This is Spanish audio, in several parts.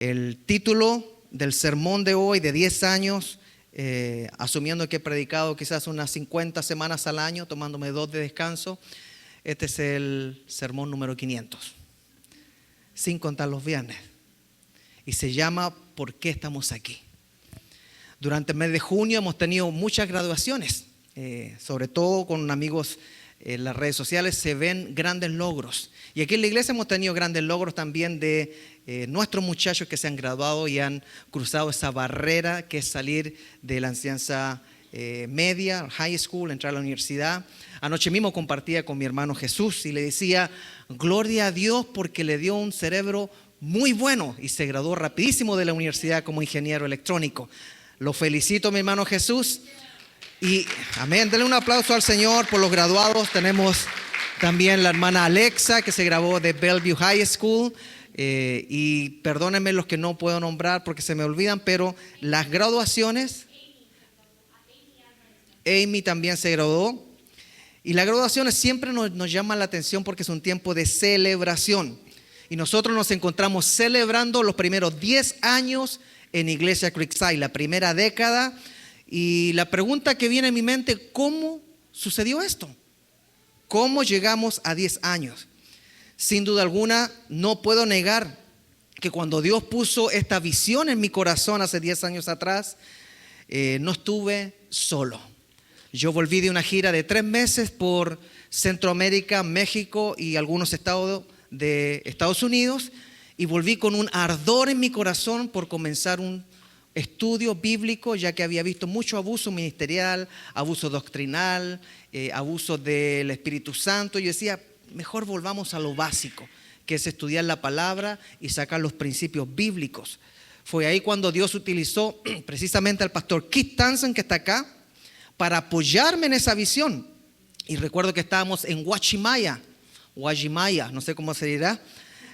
El título del sermón de hoy, de 10 años, asumiendo que he predicado quizás unas 50 semanas al año, tomándome 2 de descanso, este es el sermón número 500, sin contar los viernes. Y se llama ¿Por qué estamos aquí? Durante el mes de junio hemos tenido muchas graduaciones, sobre todo con amigos en las redes sociales se ven grandes logros. Y aquí en la iglesia hemos tenido grandes logros también de nuestros muchachos que se han graduado y han cruzado esa barrera que es salir de la enseñanza media, high school, entrar a la universidad. Anoche mismo compartía con mi hermano Jesús y le decía, gloria a Dios porque le dio un cerebro muy bueno y se graduó rapidísimo de la universidad como ingeniero electrónico. Lo felicito, mi hermano Jesús. Y amén, denle un aplauso al Señor por los graduados. Tenemos también la hermana Alexa que se graduó de Bellevue High School. Y perdónenme los que no puedo nombrar porque se me olvidan, pero las graduaciones, Amy también se graduó. Y las graduaciones siempre nos llaman la atención porque es un tiempo de celebración. Y nosotros nos encontramos celebrando los primeros 10 años en Iglesia Creekside, la primera década. Y la pregunta que viene a mi mente, ¿cómo sucedió esto? ¿Cómo llegamos a 10 años? Sin duda alguna, no puedo negar que cuando Dios puso esta visión en mi corazón hace 10 años atrás, no estuve solo. Yo volví de una gira de 3 meses por Centroamérica, México y algunos estados de Estados Unidos y volví con un ardor en mi corazón por comenzar un estudio bíblico, ya que había visto mucho abuso ministerial, abuso doctrinal, abuso del Espíritu Santo. Yo decía, mejor volvamos a lo básico, que es estudiar la palabra y sacar los principios bíblicos. Fue ahí cuando Dios utilizó precisamente al pastor Keith Townsend, que está acá, para apoyarme en esa visión. Y recuerdo que estábamos en Uwajimaya, no sé cómo se dirá,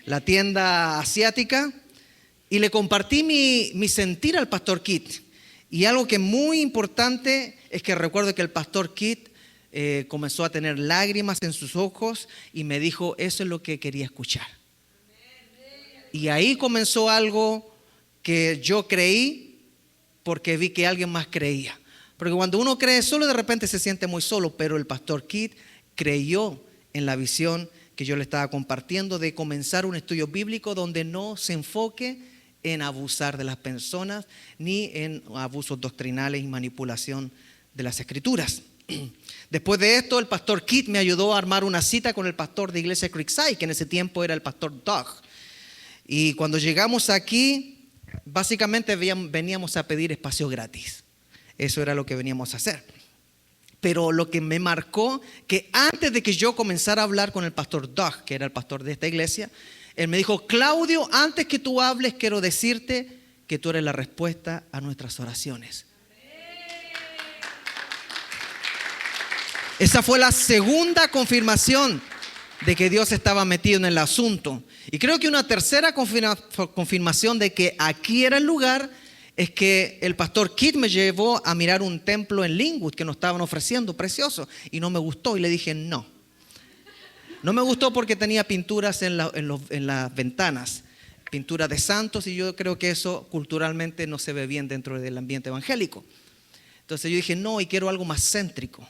la tienda asiática, y le compartí mi sentir al pastor Keith. Y algo que es muy importante es que recuerdo que el pastor Keith comenzó a tener lágrimas en sus ojos y me dijo, eso es lo que quería escuchar. Y ahí comenzó algo que yo creí porque vi que alguien más creía. Porque cuando uno cree solo, de repente se siente muy solo, pero el pastor Keith creyó en la visión que yo le estaba compartiendo de comenzar un estudio bíblico donde no se enfoque en abusar de las personas ni en abusos doctrinales y manipulación de las escrituras. Después de esto, el pastor Keith me ayudó a armar una cita con el pastor de Iglesia Creekside, que en ese tiempo era el pastor Doug. Y cuando llegamos aquí, básicamente veníamos a pedir espacio gratis. Eso era lo que veníamos a hacer. Pero lo que me marcó, que antes de que yo comenzara a hablar con el pastor Doug, que era el pastor de esta iglesia, él me dijo, Claudio, antes que tú hables, quiero decirte que tú eres la respuesta a nuestras oraciones. Esa fue la segunda confirmación de que Dios estaba metido en el asunto. Y creo que una tercera confirmación de que aquí era el lugar es que el pastor Keith me llevó a mirar un templo en Linwood que nos estaban ofreciendo, precioso, y no me gustó y le dije no. No me gustó porque tenía pinturas en las ventanas, pinturas de santos, y yo creo que eso culturalmente no se ve bien dentro del ambiente evangélico. Entonces yo dije no, y quiero algo más céntrico.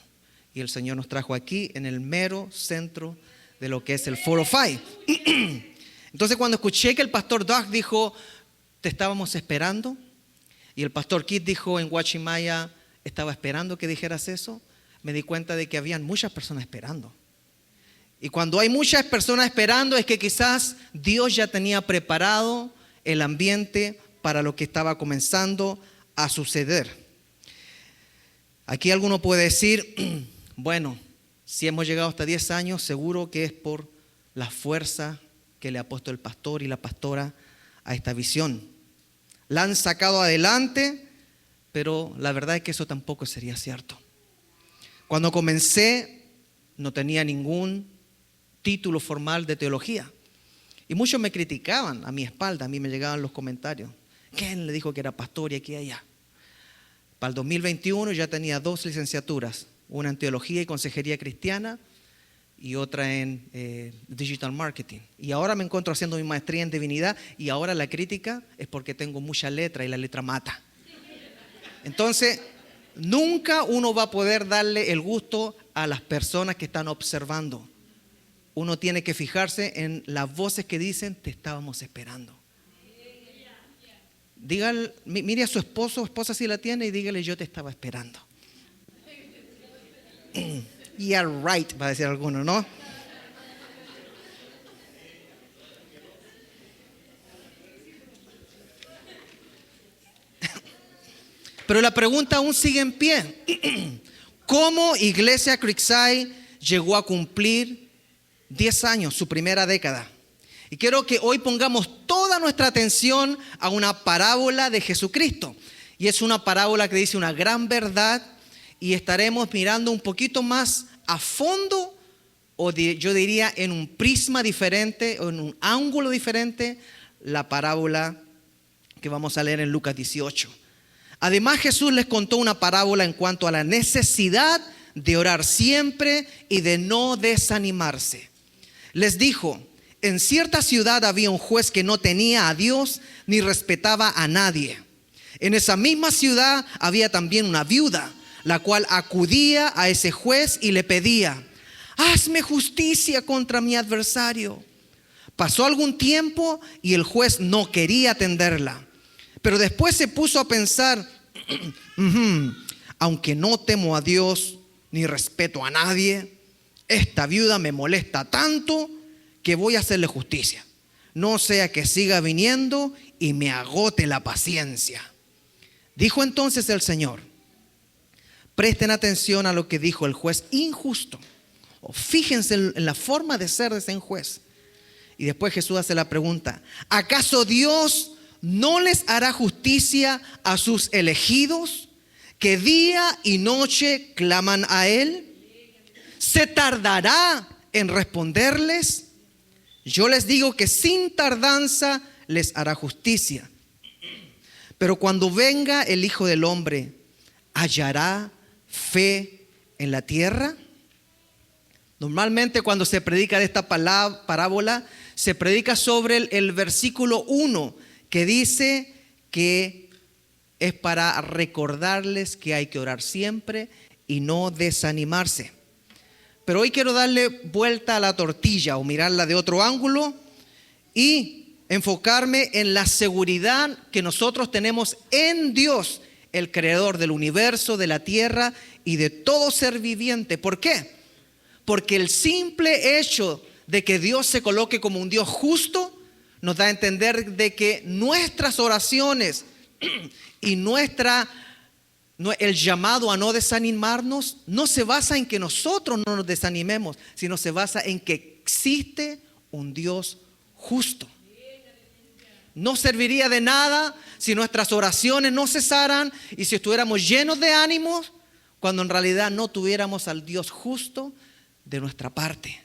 Y el Señor nos trajo aquí en el mero centro de lo que es el 405. Entonces cuando escuché que el pastor Doug dijo, te estábamos esperando, y el pastor Keith dijo en Uwajimaya, estaba esperando que dijeras eso, me di cuenta de que habían muchas personas esperando. Y cuando hay muchas personas esperando es que quizás Dios ya tenía preparado el ambiente para lo que estaba comenzando a suceder. Aquí alguno puede decir, bueno, si hemos llegado hasta 10 años, seguro que es por la fuerza que le ha puesto el pastor y la pastora a esta visión. La han sacado adelante, pero la verdad es que eso tampoco sería cierto. Cuando comencé, no tenía ningún título formal de teología. Y muchos me criticaban a mi espalda, a mí me llegaban los comentarios. ¿Quién le dijo que era pastor y aquí y allá? Para el 2021 ya tenía 2 licenciaturas, una en teología y consejería cristiana y otra en Digital Marketing. Y ahora me encuentro haciendo mi maestría en divinidad y ahora la crítica es porque tengo mucha letra y la letra mata. Entonces, nunca uno va a poder darle el gusto a las personas que están observando. Uno tiene que fijarse en las voces que dicen, te estábamos esperando. Dígale, mire a su esposo o esposa si la tiene y dígale, yo te estaba esperando. Yeah, right, va a decir alguno, ¿no? Pero la pregunta aún sigue en pie. ¿Cómo Iglesia Creekside llegó a cumplir 10 años, su primera década? Y quiero que hoy pongamos toda nuestra atención a una parábola de Jesucristo. Y es una parábola que dice una gran verdad y estaremos mirando un poquito más a fondo, yo diría en un prisma diferente o en un ángulo diferente, la parábola que vamos a leer en Lucas 18. Además, Jesús les contó una parábola en cuanto a la necesidad de orar siempre y de no desanimarse. Les dijo, en cierta ciudad había un juez que no tenía a Dios ni respetaba a nadie. En esa misma ciudad había también una viuda, la cual acudía a ese juez y le pedía, hazme justicia contra mi adversario. Pasó algún tiempo y el juez no quería atenderla. Pero después se puso a pensar, aunque no temo a Dios ni respeto a nadie, esta viuda me molesta tanto que voy a hacerle justicia. No sea que siga viniendo y me agote la paciencia. Dijo entonces el Señor, presten atención a lo que dijo el juez injusto. O fíjense en la forma de ser de ese juez. Y después Jesús hace la pregunta, ¿acaso Dios no les hará justicia a sus elegidos que día y noche claman a Él? ¿Se tardará en responderles? Yo les digo que sin tardanza les hará justicia. Pero cuando venga el Hijo del Hombre, ¿hallará fe en la tierra? Normalmente cuando se predica de esta parábola, se predica sobre el versículo 1, que dice que es para recordarles que hay que orar siempre y no desanimarse. Pero hoy quiero darle vuelta a la tortilla o mirarla de otro ángulo y enfocarme en la seguridad que nosotros tenemos en Dios, el creador del universo, de la tierra y de todo ser viviente. ¿Por qué? Porque el simple hecho de que Dios se coloque como un Dios justo nos da a entender de que nuestras oraciones y el llamado a no desanimarnos no se basa en que nosotros no nos desanimemos, sino se basa en que existe un Dios justo. No serviría de nada si nuestras oraciones no cesaran y si estuviéramos llenos de ánimos cuando en realidad no tuviéramos al Dios justo de nuestra parte.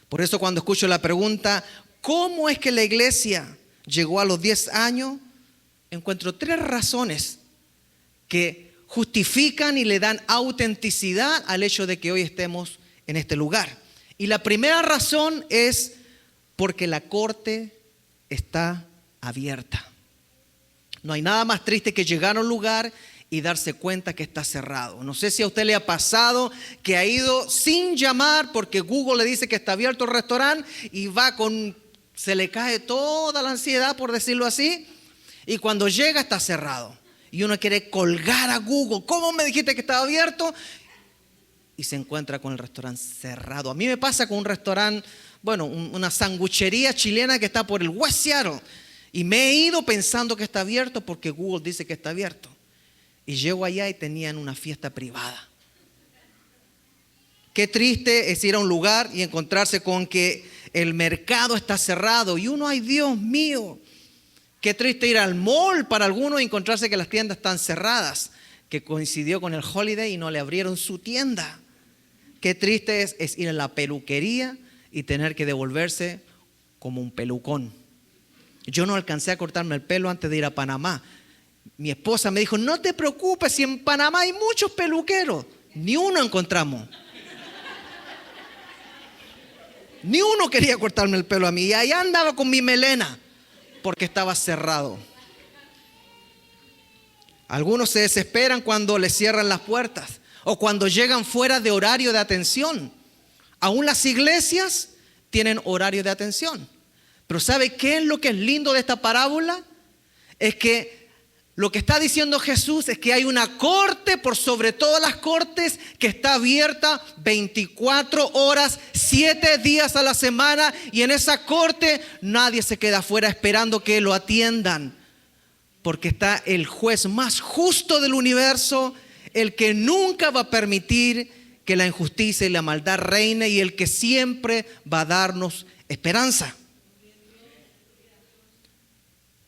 Por eso cuando escucho la pregunta, ¿cómo es que la iglesia llegó a los 10 años? Encuentro 3 razones que justifican y le dan autenticidad al hecho de que hoy estemos en este lugar. Y la primera razón es porque la corte está abierta. No hay nada más triste que llegar a un lugar y darse cuenta que está cerrado. No sé si a usted le ha pasado que ha ido sin llamar porque Google le dice que está abierto el restaurante y se le cae toda la ansiedad, por decirlo así, y cuando llega está cerrado. Y uno quiere colgar a Google, ¿cómo me dijiste que estaba abierto? Y se encuentra con el restaurante cerrado. A mí me pasa con un restaurante, una sanguchería chilena que está por el West Seattle. Y me he ido pensando que está abierto porque Google dice que está abierto. Y llego allá y tenían una fiesta privada. Qué triste es ir a un lugar y encontrarse con que el mercado está cerrado. Y uno, ay Dios mío, qué triste ir al mall para algunos y encontrarse que las tiendas están cerradas, que coincidió con el holiday y no le abrieron su tienda. Qué triste es ir a la peluquería y tener que devolverse como un pelucón. Yo no alcancé a cortarme el pelo antes de ir a Panamá. Mi esposa me dijo, no te preocupes, si en Panamá hay muchos peluqueros. Ni uno encontramos. Ni uno quería cortarme el pelo a mí. Y ahí andaba con mi melena porque estaba cerrado. Algunos se desesperan cuando les cierran las puertas o cuando llegan fuera de horario de atención. Aún las iglesias tienen horario de atención. Pero ¿sabe qué es lo que es lindo de esta parábola? Es que lo que está diciendo Jesús es que hay una corte por sobre todas las cortes que está abierta 24 horas, 7 días a la semana. Y en esa corte nadie se queda afuera esperando que lo atiendan. Porque está el juez más justo del universo, el que nunca va a permitir que la injusticia y la maldad reine y el que siempre va a darnos esperanza.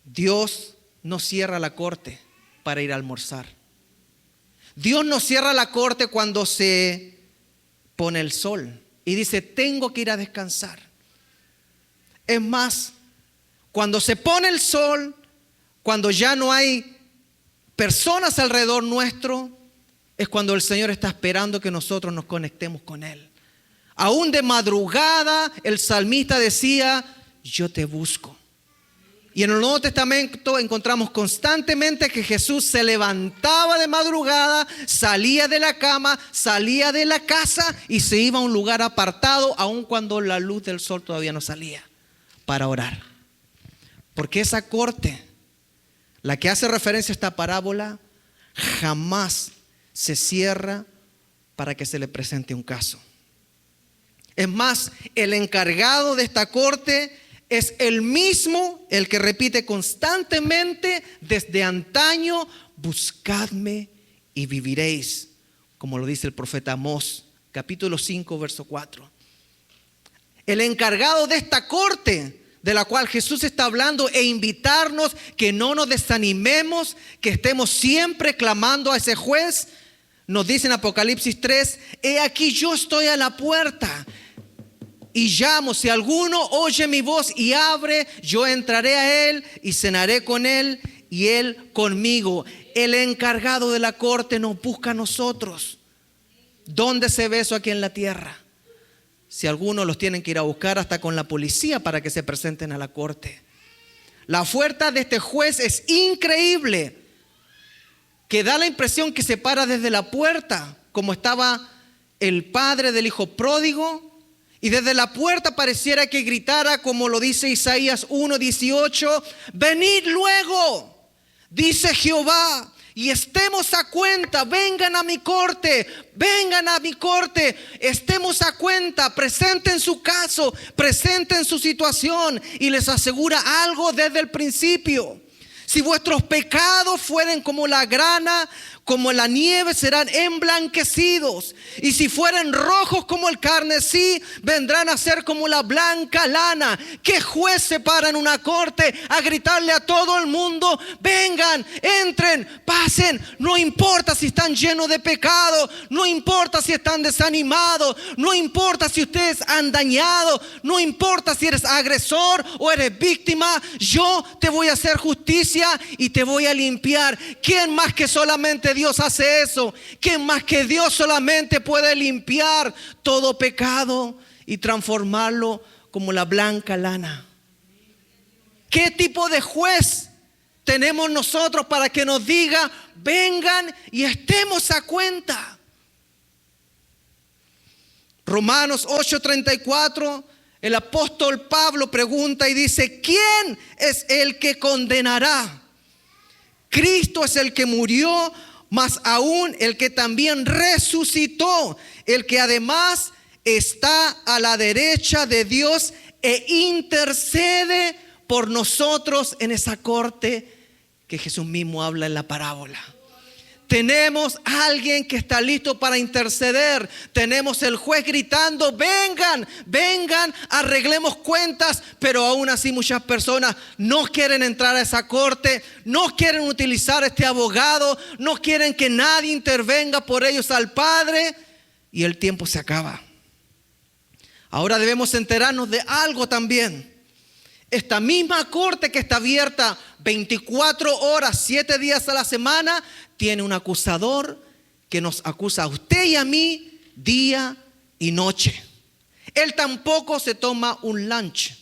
Dios no cierra la corte para ir a almorzar. Dios no cierra la corte cuando se pone el sol y dice, tengo que ir a descansar. Es más, cuando se pone el sol, cuando ya no hay personas alrededor nuestro, es cuando el Señor está esperando que nosotros nos conectemos con Él. Aún de madrugada, el salmista decía, yo te busco. Y en el Nuevo Testamento encontramos constantemente que Jesús se levantaba de madrugada, salía de la cama, salía de la casa y se iba a un lugar apartado, aun cuando la luz del sol todavía no salía, para orar. Porque esa corte, la que hace referencia a esta parábola, jamás se cierra para que se le presente un caso. Es más, el encargado de esta corte es el mismo, el que repite constantemente desde antaño, buscadme y viviréis, como lo dice el profeta Amós, capítulo 5, verso 4. El encargado de esta corte, de la cual Jesús está hablando, e invitarnos que no nos desanimemos, que estemos siempre clamando a ese juez, nos dice en Apocalipsis 3, he aquí yo estoy a la puerta y llamo, si alguno oye mi voz y abre, yo entraré a él y cenaré con él y él conmigo. El encargado de la corte nos busca a nosotros. ¿Dónde se ve eso aquí en la tierra? Si algunos los tienen que ir a buscar hasta con la policía para que se presenten a la corte. La oferta de este juez es increíble, que da la impresión que se para desde la puerta, como estaba el padre del hijo pródigo. Y desde la puerta pareciera que gritara, como lo dice Isaías 1:18, venid luego, dice Jehová, y estemos a cuenta, vengan a mi corte, estemos a cuenta, presenten su caso, presenten su situación, y les asegura algo desde el principio. Si vuestros pecados fueren como la grana, como la nieve, serán emblanquecidos. Y si fueren rojos como el carmesí, vendrán a ser como la blanca lana. ¿Qué juez se para en una corte a gritarle a todo el mundo? Vengan, entren, pasen. No importa si están llenos de pecado, no importa si están desanimados, no importa si ustedes han dañado, no importa si eres agresor o eres víctima. Yo te voy a hacer justicia y te voy a limpiar. ¿Quién más que solamente Dios hace eso? ¿Quién más que Dios solamente puede limpiar todo pecado y transformarlo como la blanca lana? ¿Qué tipo de juez tenemos nosotros para que nos diga, vengan y estemos a cuenta? Romanos 8:34, el apóstol Pablo pregunta y dice, ¿quién es el que condenará? Cristo es el que murió, más aún el que también resucitó, el que además está a la derecha de Dios e intercede por nosotros en esa corte que Jesús mismo habla en la parábola. Tenemos a alguien que está listo para interceder. Tenemos el juez gritando, vengan, arreglemos cuentas. Pero aún así muchas personas no quieren entrar a esa corte, no quieren utilizar este abogado, no quieren que nadie intervenga por ellos al Padre. Y el tiempo se acaba. Ahora debemos enterarnos de algo también. Esta misma corte que está abierta 24 horas, 7 días a la semana, tiene un acusador que nos acusa a usted y a mí día y noche. Él tampoco se toma un lunch.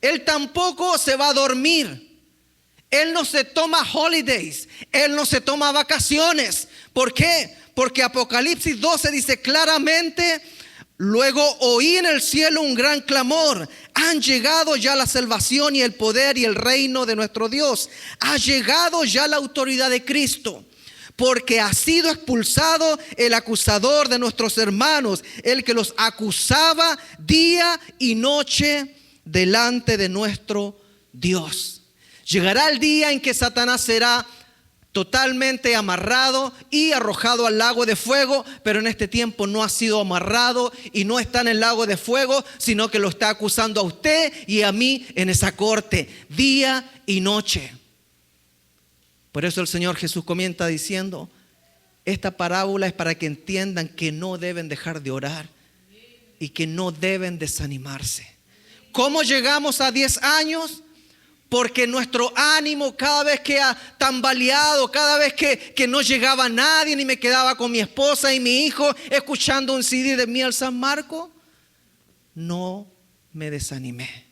Él tampoco se va a dormir. Él no se toma holidays. Él no se toma vacaciones. ¿Por qué? Porque Apocalipsis 12 dice claramente: luego oí en el cielo un gran clamor. Han llegado ya la salvación y el poder y el reino de nuestro Dios. Ha llegado ya la autoridad de Cristo. Porque ha sido expulsado el acusador de nuestros hermanos, el que los acusaba día y noche delante de nuestro Dios. Llegará el día en que Satanás será totalmente amarrado y arrojado al lago de fuego, pero en este tiempo no ha sido amarrado y no está en el lago de fuego, sino que lo está acusando a usted y a mí en esa corte, día y noche. Por eso el Señor Jesús comienza diciendo: esta parábola es para que entiendan que no deben dejar de orar y que no deben desanimarse. ¿Cómo llegamos a 10 años? Porque nuestro ánimo cada vez que ha tambaleado, cada vez que no llegaba nadie, ni me quedaba con mi esposa y mi hijo escuchando un CD de Miel San Marco, no me desanimé.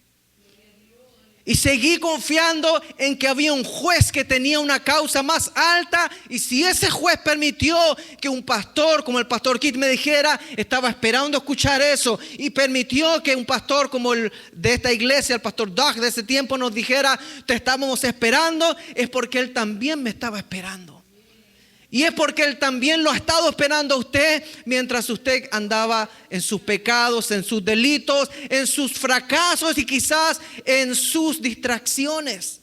Y seguí confiando en que había un juez que tenía una causa más alta. Y si ese juez permitió que un pastor como el pastor Kit me dijera, estaba esperando escuchar eso. Y permitió que un pastor como el de esta iglesia, el pastor Doug de ese tiempo, nos dijera, te estábamos esperando. Es porque él también me estaba esperando. Y es porque Él también lo ha estado esperando a usted mientras usted andaba en sus pecados, en sus delitos, en sus fracasos y quizás en sus distracciones,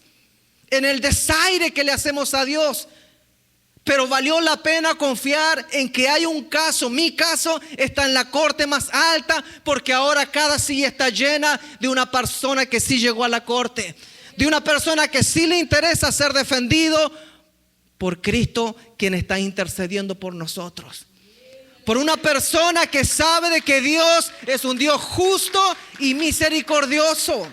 en el desaire que le hacemos a Dios. Pero valió la pena confiar en que hay un caso. Mi caso está en la corte más alta, porque ahora cada silla está llena de una persona que sí llegó a la corte, de una persona que sí le interesa ser defendido por Cristo, quien está intercediendo por nosotros. Por una persona que sabe de que Dios es un Dios justo y misericordioso.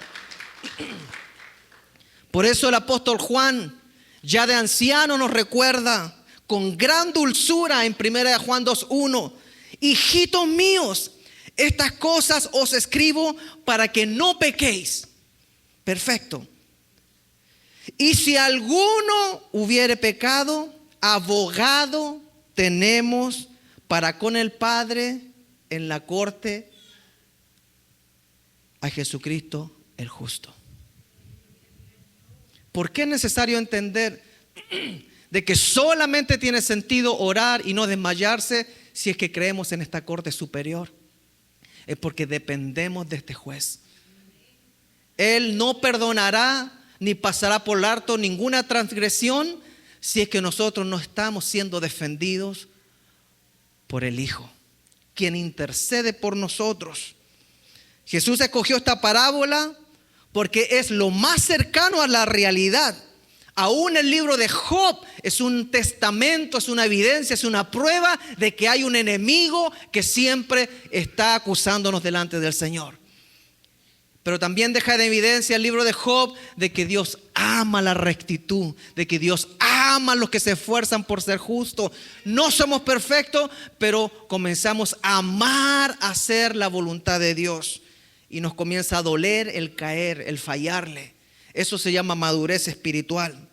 Por eso el apóstol Juan, ya de anciano, nos recuerda con gran dulzura en 1 Juan 2:1: hijitos míos, estas cosas os escribo para que no pequéis. Perfecto. Y si alguno hubiere pecado, abogado tenemos para con el Padre en la corte, a Jesucristo el justo. ¿Por qué es necesario entender de que solamente tiene sentido orar y no desmayarse si es que creemos en esta corte superior? Es porque dependemos de este juez. Él no perdonará ni pasará por alto ninguna transgresión si es que nosotros no estamos siendo defendidos por el Hijo, quien intercede por nosotros. Jesús escogió esta parábola porque es lo más cercano a la realidad. Aún el libro de Job es un testamento, es una evidencia, es una prueba de que hay un enemigo que siempre está acusándonos delante del Señor. Pero también deja de evidencia el libro de Job de que Dios ama la rectitud, de que Dios ama a los que se esfuerzan por ser justos. No somos perfectos, pero comenzamos a amar hacer la voluntad de Dios. Y nos comienza a doler el caer, el fallarle. Eso se llama madurez espiritual.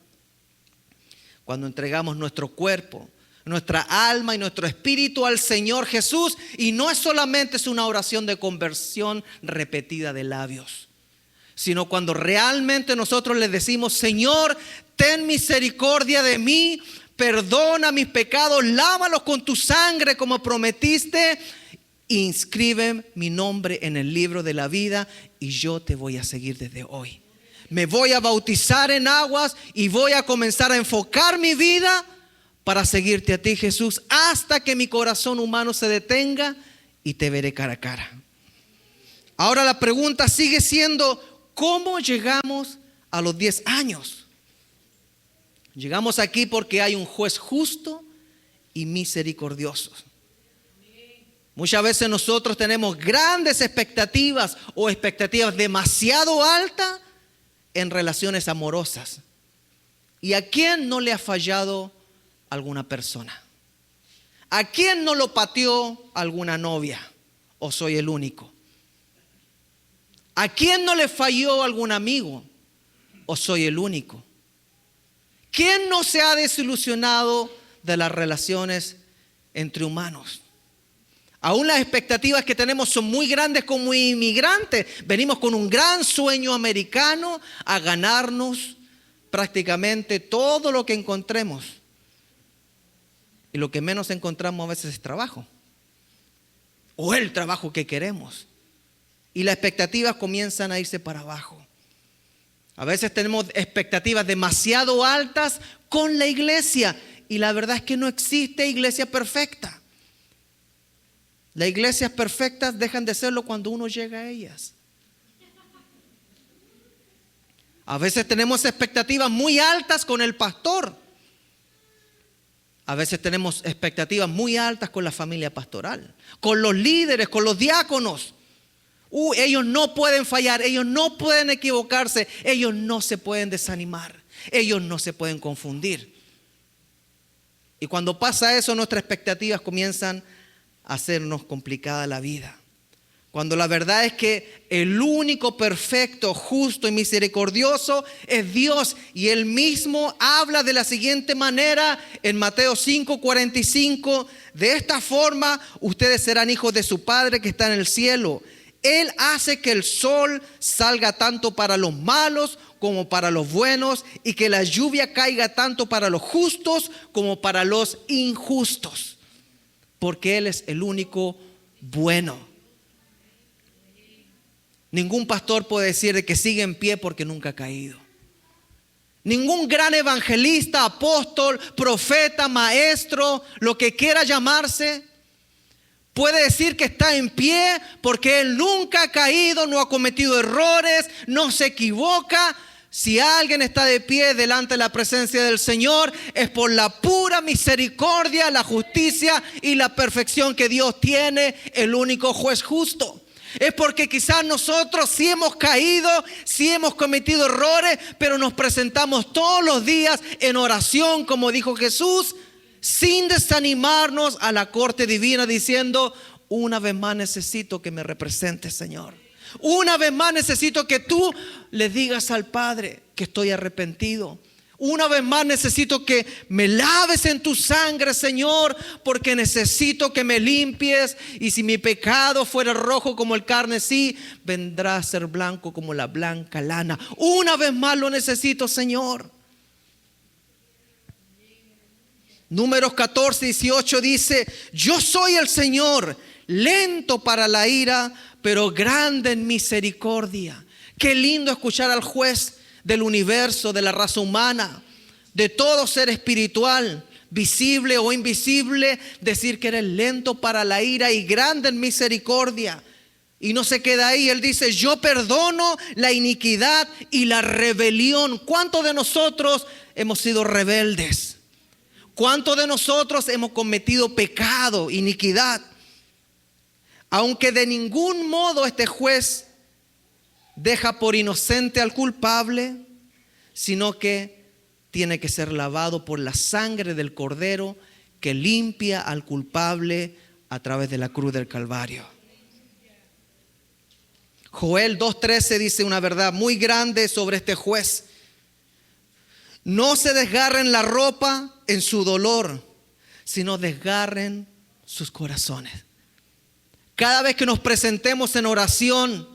Cuando entregamos nuestro cuerpo, nuestra alma y nuestro espíritu al Señor Jesús, y no es solamente una oración de conversión repetida de labios, sino cuando realmente nosotros le decimos: Señor, ten misericordia de mí, perdona mis pecados, lávalos con tu sangre como prometiste, inscribe mi nombre en el libro de la vida y yo te voy a seguir desde hoy. Me voy a bautizar en aguas y voy a comenzar a enfocar mi vida para seguirte a ti, Jesús, hasta que mi corazón humano se detenga y te veré cara a cara. Ahora la pregunta sigue siendo: ¿cómo llegamos a los 10 años? Llegamos aquí porque hay un juez justo y misericordioso. Muchas veces nosotros tenemos grandes expectativas o expectativas demasiado altas en relaciones amorosas. ¿Y a quién no le ha fallado alguna persona? ¿A quién no lo pateó alguna novia? ¿O soy el único? ¿A quién no le falló algún amigo? ¿O soy el único? ¿Quién no se ha desilusionado de las relaciones entre humanos? Aún las expectativas que tenemos son muy grandes como inmigrantes. Venimos con un gran sueño americano a ganarnos prácticamente todo lo que encontremos. Y lo que menos encontramos a veces es trabajo. O el trabajo que queremos. Y las expectativas comienzan a irse para abajo. A veces tenemos expectativas demasiado altas con la iglesia. Y la verdad es que no existe iglesia perfecta. Las iglesias perfectas dejan de serlo cuando uno llega a ellas. A veces tenemos expectativas muy altas con el pastor. A veces tenemos expectativas muy altas con la familia pastoral, con los líderes, con los diáconos. Ellos no pueden fallar, ellos no pueden equivocarse, ellos no se pueden desanimar, ellos no se pueden confundir. Y cuando pasa eso, nuestras expectativas comienzan a hacernos complicada la vida. Cuando la verdad es que el único perfecto, justo y misericordioso es Dios. Y Él mismo habla de la siguiente manera en Mateo 5:45. De esta forma ustedes serán hijos de su Padre que está en el cielo. Él hace que el sol salga tanto para los malos como para los buenos, y que la lluvia caiga tanto para los justos como para los injustos. Porque Él es el único bueno. Ningún pastor puede decir de que sigue en pie porque nunca ha caído. Ningún gran evangelista, apóstol, profeta, maestro, lo que quiera llamarse, puede decir que está en pie porque él nunca ha caído, no ha cometido errores, no se equivoca. Si alguien está de pie delante de la presencia del Señor, es por la pura misericordia, la justicia y la perfección que Dios tiene, el único juez justo. Es porque quizás nosotros sí hemos caído, sí hemos cometido errores, pero nos presentamos todos los días en oración, como dijo Jesús, sin desanimarnos a la corte divina, diciendo: una vez más necesito que me representes, Señor. Una vez más necesito que tú le digas al Padre que estoy arrepentido. Una vez más necesito que me laves en tu sangre, Señor, porque necesito que me limpies. Y si mi pecado fuera rojo como el carmesí, vendrá a ser blanco como la blanca lana. Una vez más lo necesito, Señor. Números 14:18 dice: yo soy el Señor, lento para la ira, pero grande en misericordia. Qué lindo escuchar al juez del universo, de la raza humana, de todo ser espiritual, visible o invisible, decir que eres lento para la ira y grande en misericordia. Y no se queda ahí, Él dice: yo perdono la iniquidad y la rebelión. ¿Cuántos de nosotros hemos sido rebeldes? ¿Cuántos de nosotros hemos cometido pecado, iniquidad? Aunque de ningún modo este juez deja por inocente al culpable, sino que tiene que ser lavado por la sangre del Cordero que limpia al culpable a través de la cruz del Calvario. Joel 2:13 dice una verdad muy grande sobre este juez: no se desgarren la ropa en su dolor, sino desgarren sus corazones. Cada vez que nos presentemos en oración,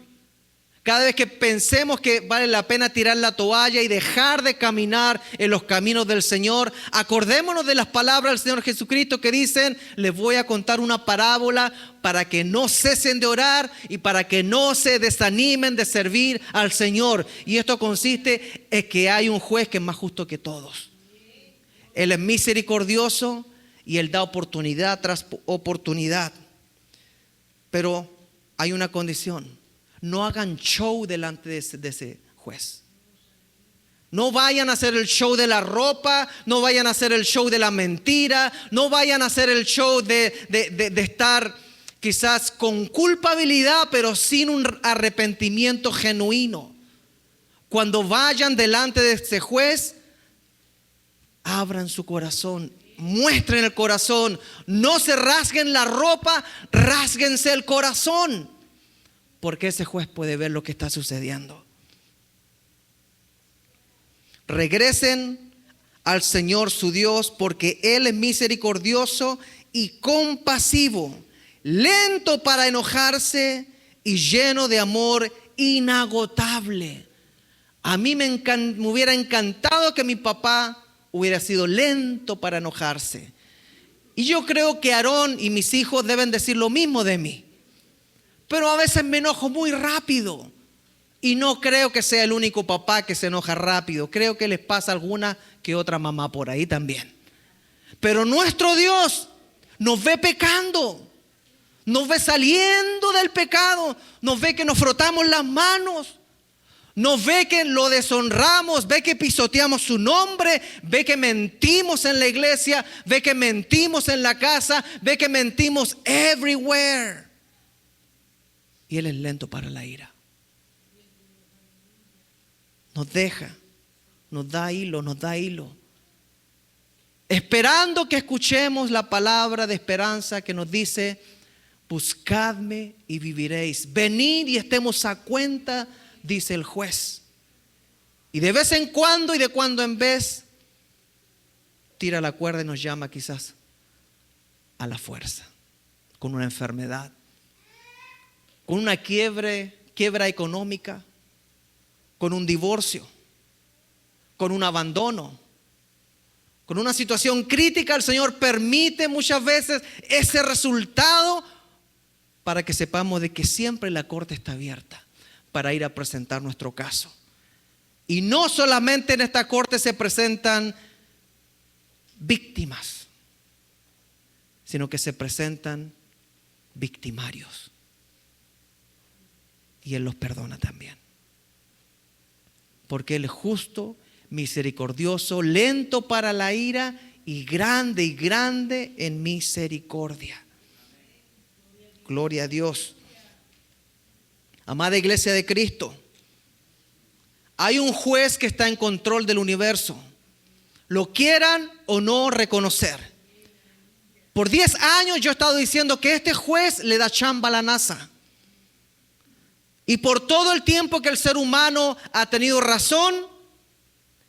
cada vez que pensemos que vale la pena tirar la toalla y dejar de caminar en los caminos del Señor, acordémonos de las palabras del Señor Jesucristo que dicen: les voy a contar una parábola para que no cesen de orar y para que no se desanimen de servir al Señor. Y esto consiste en que hay un juez que es más justo que todos. Él es misericordioso y Él da oportunidad tras oportunidad. Pero hay una condición: no hagan show delante de ese juez. No vayan a hacer el show de la ropa, no vayan a hacer el show de la mentira, no vayan a hacer el show de estar quizás con culpabilidad, pero sin un arrepentimiento genuino. Cuando vayan delante de este juez, abran su corazón, muestren el corazón, no se rasguen la ropa, rásguense el corazón. porque ese juez puede ver lo que está sucediendo. Regresen al Señor su Dios, porque Él es misericordioso y compasivo, lento para enojarse y lleno de amor inagotable. A mí me hubiera encantado que mi papá hubiera sido lento para enojarse. Y yo creo que Aarón y mis hijos deben decir lo mismo de mí. Pero a veces me enojo muy rápido. Y no creo que sea el único papá que se enoja rápido. Creo que les pasa alguna que otra mamá por ahí también. Pero nuestro Dios nos ve pecando. Nos ve saliendo del pecado. Nos ve que nos frotamos las manos. Nos ve que lo deshonramos. Ve que pisoteamos su nombre. Ve que mentimos en la iglesia. Ve que mentimos en la casa. Ve que mentimos everywhere. Y Él es lento para la ira. Nos deja, nos da hilo, esperando que escuchemos la palabra de esperanza que nos dice: buscadme y viviréis, venid y estemos a cuenta, dice el juez. Y de vez en cuando y de cuando en vez tira la cuerda y nos llama quizás a la fuerza, con una enfermedad, con una quiebra económica, con un divorcio, con un abandono, con una situación crítica. El Señor permite muchas veces ese resultado para que sepamos de que siempre la corte está abierta para ir a presentar nuestro caso. Y no solamente en esta corte se presentan víctimas, sino que se presentan victimarios. Y Él los perdona también. Porque Él es justo, misericordioso, lento para la ira y grande en misericordia. Gloria a Dios. Amada iglesia de Cristo, hay un juez que está en control del universo, lo quieran o no reconocer. Por 10 años yo he estado diciendo que este juez le da chamba a la NASA. Y por todo el tiempo que el ser humano ha tenido razón,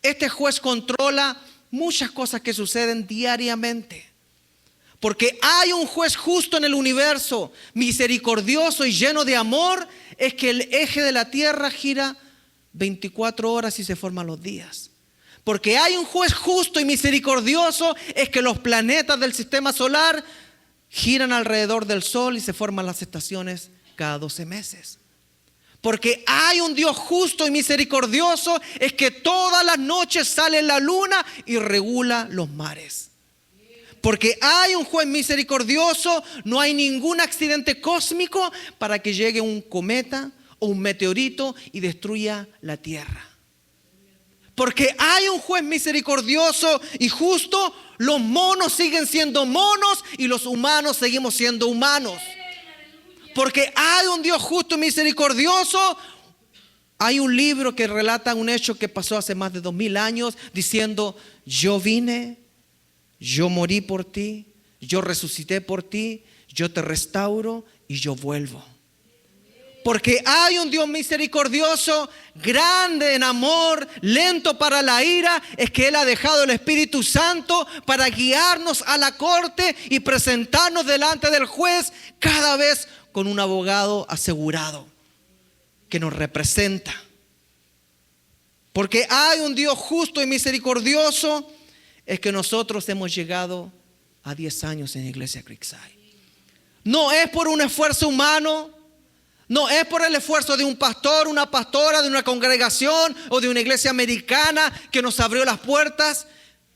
este juez controla muchas cosas que suceden diariamente. Porque hay un juez justo en el universo, misericordioso y lleno de amor, es que el eje de la tierra gira 24 horas y se forman los días. Porque hay un juez justo y misericordioso, es que los planetas del sistema solar giran alrededor del sol y se forman las estaciones cada 12 meses. Porque hay un Dios justo y misericordioso, es que todas las noches sale la luna y regula los mares. Porque hay un juez misericordioso, no hay ningún accidente cósmico para que llegue un cometa o un meteorito y destruya la tierra. Porque hay un juez misericordioso y justo, los monos siguen siendo monos y los humanos seguimos siendo humanos. Porque hay un Dios justo y misericordioso. Hay un libro que relata un hecho que pasó hace más de 2000 años diciendo: yo vine, yo morí por ti, yo resucité por ti, yo te restauro y yo vuelvo. Porque hay un Dios misericordioso, grande en amor, lento para la ira, es que Él ha dejado el Espíritu Santo para guiarnos a la corte y presentarnos delante del juez cada vez con un abogado asegurado que nos representa. Porque hay un Dios justo y misericordioso, es que nosotros hemos llegado a 10 años en Iglesia Creekside. No es por un esfuerzo humano, no es por el esfuerzo de un pastor, una pastora, de una congregación o de una iglesia americana que nos abrió las puertas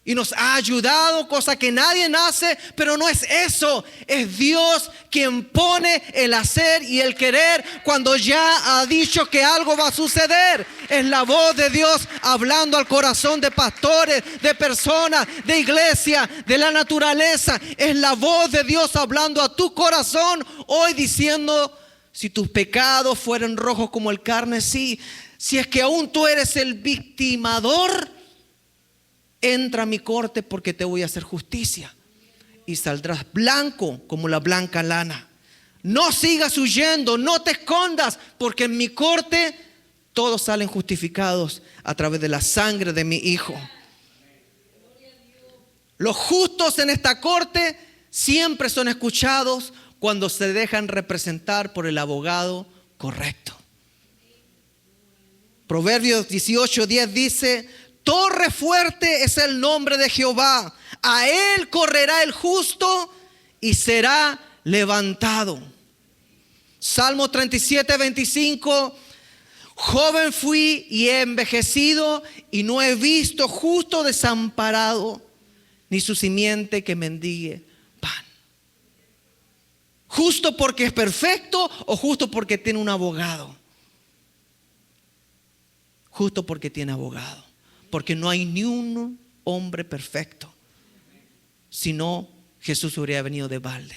y nos ha ayudado, cosa que nadie hace, pero no es eso. Es Dios quien pone el hacer y el querer cuando ya ha dicho que algo va a suceder. Es la voz de Dios hablando al corazón de pastores, de personas, de iglesia, de la naturaleza. Es la voz de Dios hablando a tu corazón hoy diciendo: si tus pecados fueran rojos como el carmesí, si es que aún tú eres el victimador, entra a mi corte porque te voy a hacer justicia y saldrás blanco como la blanca lana. No sigas huyendo, no te escondas, porque en mi corte todos salen justificados a través de la sangre de mi Hijo. Los justos en esta corte siempre son escuchados cuando se dejan representar por el abogado correcto. Proverbios 18:10 dice: torre fuerte es el nombre de Jehová, a él correrá el justo y será levantado. Salmo 37:25: joven fui y he envejecido y no he visto justo desamparado, ni su simiente que mendigue pan. ¿Justo porque es perfecto o justo porque tiene un abogado? Justo porque tiene abogado. Porque no hay ni un hombre perfecto. Si no, Jesús hubiera venido de balde.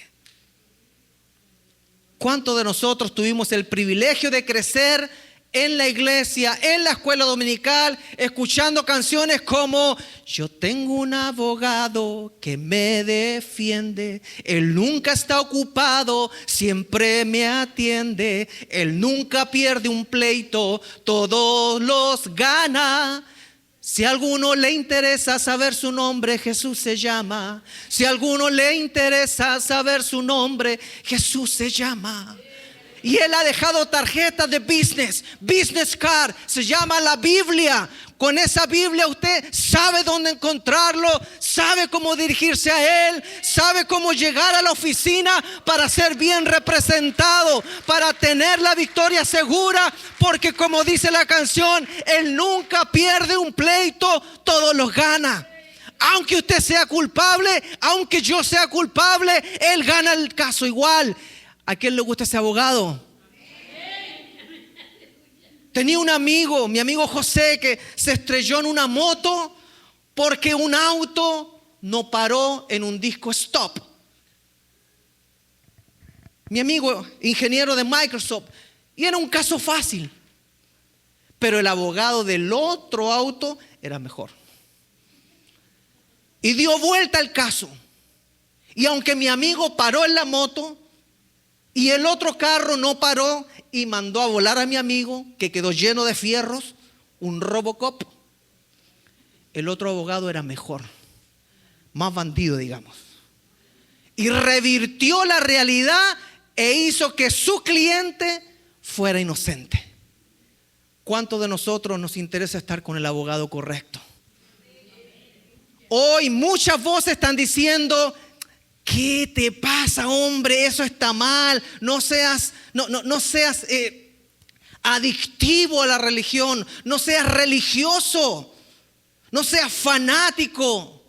¿Cuántos de nosotros tuvimos el privilegio de crecer en la iglesia, en la escuela dominical, escuchando canciones como: yo tengo un abogado que me defiende, él nunca está ocupado, siempre me atiende, él nunca pierde un pleito, todos los gana? Si a alguno le interesa saber su nombre, Jesús se llama. Si a alguno le interesa saber su nombre, Jesús se llama. Y Él ha dejado tarjetas de business card, se llama la Biblia. Con esa Biblia usted sabe dónde encontrarlo, sabe cómo dirigirse a Él, sabe cómo llegar a la oficina para ser bien representado, para tener la victoria segura, porque como dice la canción, Él nunca pierde un pleito, todos los gana. Aunque usted sea culpable, aunque yo sea culpable, Él gana el caso igual. ¿A quién le gusta ese abogado? Tenía un amigo, mi amigo José, que se estrelló en una moto porque un auto no paró en un disco stop. Mi amigo, ingeniero de Microsoft, y era un caso fácil. Pero el abogado del otro auto era mejor. Y dio vuelta el caso. Y aunque mi amigo paró en la moto y el otro carro no paró y mandó a volar a mi amigo, que quedó lleno de fierros, un Robocop, el otro abogado era mejor, más bandido, digamos. Y revirtió la realidad e hizo que su cliente fuera inocente. ¿Cuántos de nosotros nos interesa estar con el abogado correcto? Hoy muchas voces están diciendo: ¿qué te pasa, hombre? Eso está mal. No seas adictivo a la religión. No seas religioso. No seas fanático.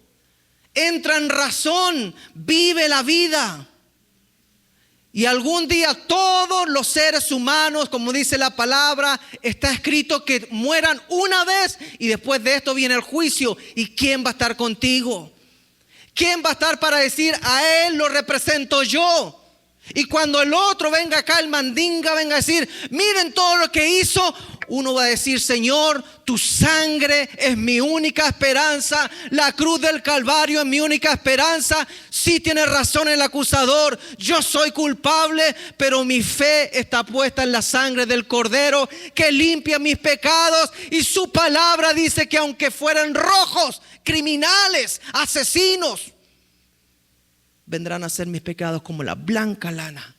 Entra en razón. Vive la vida. Y algún día todos los seres humanos, como dice la palabra, está escrito que mueran una vez y después de esto viene el juicio. ¿Y quién va a estar contigo? ¿Quién va a estar para decir: a él lo represento yo? Y cuando el otro venga acá, el mandinga, venga a decir: miren todo lo que hizo, uno va a decir: Señor, tu sangre es mi única esperanza, la cruz del Calvario es mi única esperanza. Sí tiene razón el acusador, yo soy culpable, pero mi fe está puesta en la sangre del Cordero que limpia mis pecados, y su palabra dice que aunque fueran rojos, criminales, asesinos, vendrán a ser mis pecados como la blanca lana,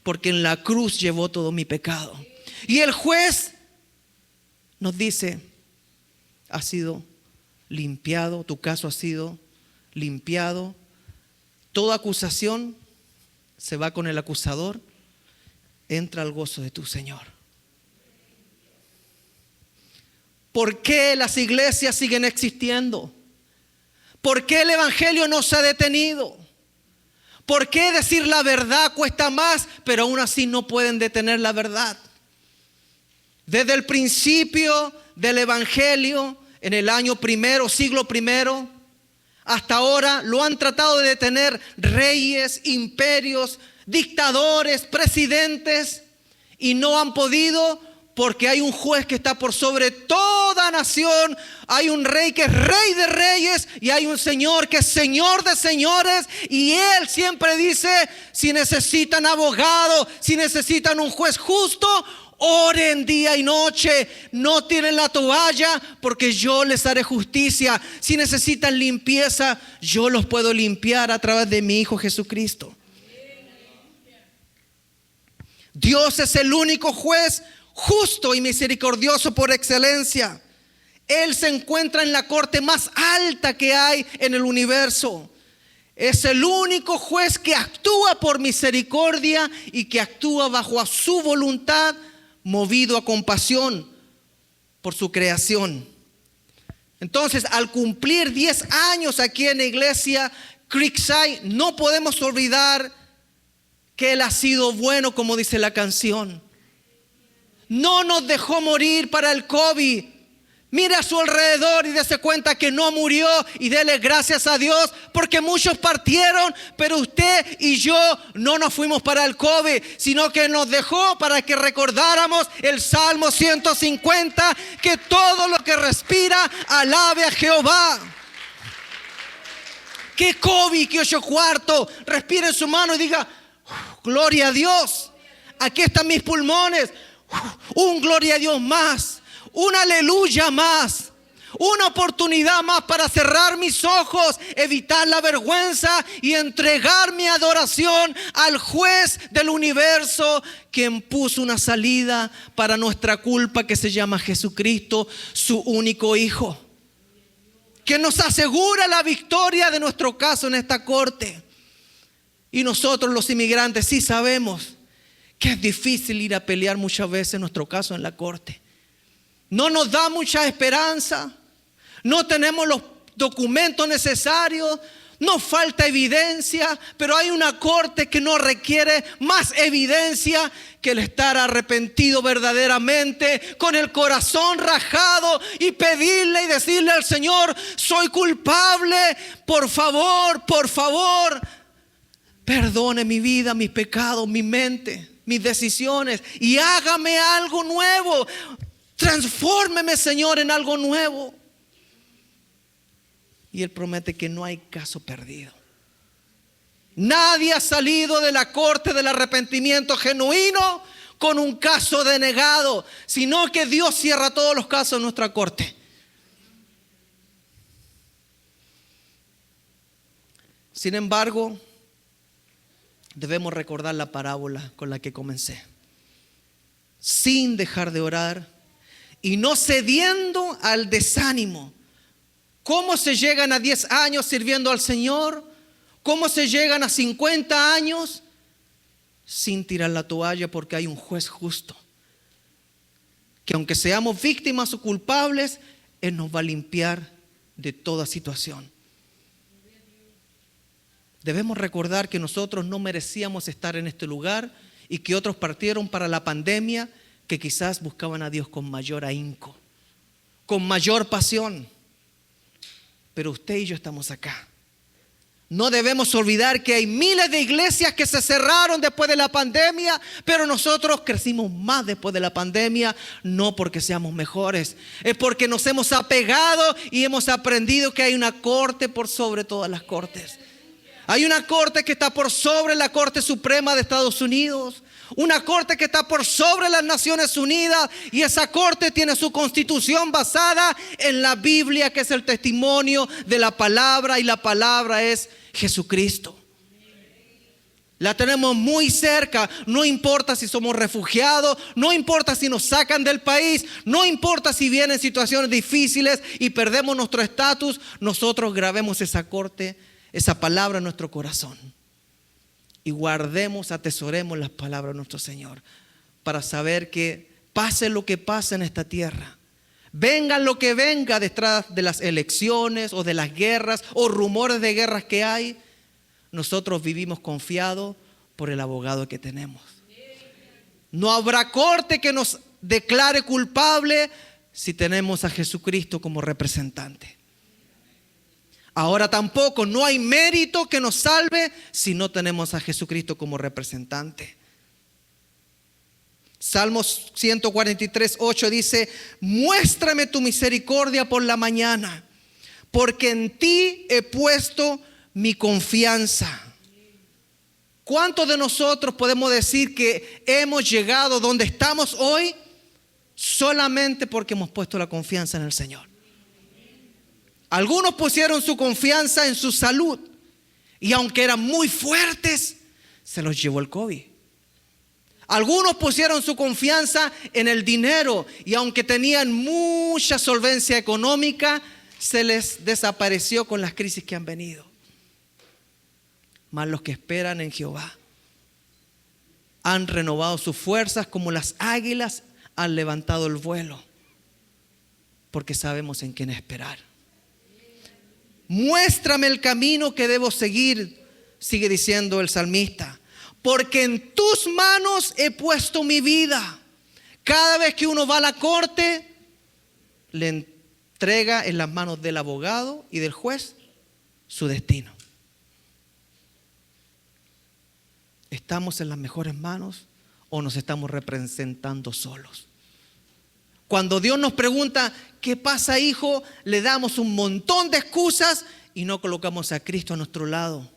porque en la cruz llevó todo mi pecado. Y el juez nos dice: ha sido limpiado, tu caso ha sido limpiado, toda acusación se va con el acusador, entra al gozo de tu Señor. ¿Por qué las iglesias siguen existiendo? ¿Por qué el evangelio no se ha detenido? ¿Por qué decir la verdad cuesta más, pero aún así no pueden detener la verdad? Desde el principio del evangelio, en el año primero, siglo primero, hasta ahora lo han tratado de detener reyes, imperios, dictadores, presidentes, y no han podido, porque hay un juez que está por sobre toda nación, hay un rey que es rey de reyes y hay un señor que es señor de señores, y él siempre dice: si necesitan abogado, si necesitan un juez justo, oren día y noche, no tiren la toalla, porque yo les haré justicia. Si necesitan limpieza, yo los puedo limpiar a través de mi Hijo Jesucristo. Dios es el único juez justo y misericordioso por excelencia. Él se encuentra en la corte más alta que hay en el universo. Es el único juez que actúa por misericordia y que actúa bajo su voluntad, movido a compasión por su creación. Entonces, al cumplir 10 años aquí en la iglesia Creekside, no podemos olvidar que Él ha sido bueno, como dice la canción. No nos dejó morir para el COVID. Mire a su alrededor y dése cuenta que no murió, y dele gracias a Dios, porque muchos partieron, pero usted y yo no nos fuimos para el COVID, sino que nos dejó para que recordáramos el Salmo 150, que todo lo que respira alabe a Jehová. Que COVID, que 8 cuartos, respire en su mano y diga: gloria a Dios, aquí están mis pulmones. Un gloria a Dios más, un aleluya más, una oportunidad más para cerrar mis ojos, evitar la vergüenza y entregar mi adoración al juez del universo, quien puso una salida para nuestra culpa, que se llama Jesucristo, su único Hijo, que nos asegura la victoria de nuestro caso en esta corte. Y nosotros, los inmigrantes, sí sabemos que es difícil ir a pelear muchas veces nuestro caso en la corte. No nos da mucha esperanza, no tenemos los documentos necesarios, nos falta evidencia, pero hay una corte que no requiere más evidencia que el estar arrepentido verdaderamente, con el corazón rajado, y pedirle y decirle al Señor: soy culpable, por favor, perdone mi vida, mis pecados, mi mente, mis decisiones, y hágame algo nuevo. Transfórmeme, Señor, en algo nuevo. Y Él promete que no hay caso perdido. Nadie ha salido de la corte del arrepentimiento genuino con un caso denegado, sino que Dios cierra todos los casos en nuestra corte. Sin embargo, debemos recordar la parábola con la que comencé. Sin dejar de orar y no cediendo al desánimo. ¿Cómo se llegan a 10 años sirviendo al Señor? ¿Cómo se llegan a 50 años? Sin tirar la toalla, porque hay un juez justo, que aunque seamos víctimas o culpables, Él nos va a limpiar de toda situación. Debemos recordar que nosotros no merecíamos estar en este lugar, y que otros partieron para la pandemia que quizás buscaban a Dios con mayor ahínco, con mayor pasión. Pero usted y yo estamos acá. No debemos olvidar que hay miles de iglesias que se cerraron después de la pandemia, pero nosotros crecimos más después de la pandemia, no porque seamos mejores, es porque nos hemos apegado y hemos aprendido que hay una corte por sobre todas las cortes. Hay una corte que está por sobre la Corte Suprema de Estados Unidos, una corte que está por sobre las Naciones Unidas, y esa corte tiene su constitución basada en la Biblia, que es el testimonio de la palabra, y la palabra es Jesucristo. La tenemos muy cerca. No importa si somos refugiados, no importa si nos sacan del país, no importa si vienen situaciones difíciles y perdemos nuestro estatus, nosotros grabemos esa corte, esa palabra en nuestro corazón, y guardemos, atesoremos las palabras de nuestro Señor, para saber que pase lo que pase en esta tierra, venga lo que venga detrás de las elecciones o de las guerras o rumores de guerras que hay, nosotros vivimos confiados por el abogado que tenemos. No habrá corte que nos declare culpable si tenemos a Jesucristo como representante. Ahora tampoco no hay mérito que nos salve si no tenemos a Jesucristo como representante. Salmos 143:8 dice: muéstrame tu misericordia por la mañana, porque en ti he puesto mi confianza. ¿Cuántos de nosotros podemos decir que hemos llegado donde estamos hoy solamente porque hemos puesto la confianza en el Señor? Algunos pusieron su confianza en su salud y aunque eran muy fuertes, se los llevó el COVID. Algunos pusieron su confianza en el dinero y aunque tenían mucha solvencia económica, se les desapareció con las crisis que han venido. Mas los que esperan en Jehová han renovado sus fuerzas, como las águilas han levantado el vuelo, porque sabemos en quién esperar. Muéstrame el camino que debo seguir, sigue diciendo el salmista, porque en tus manos he puesto mi vida. Cada vez que uno va a la corte, le entrega en las manos del abogado y del juez su destino. ¿Estamos en las mejores manos o nos estamos representando solos? Cuando Dios nos pregunta, ¿qué pasa, hijo?, le damos un montón de excusas y no colocamos a Cristo a nuestro lado,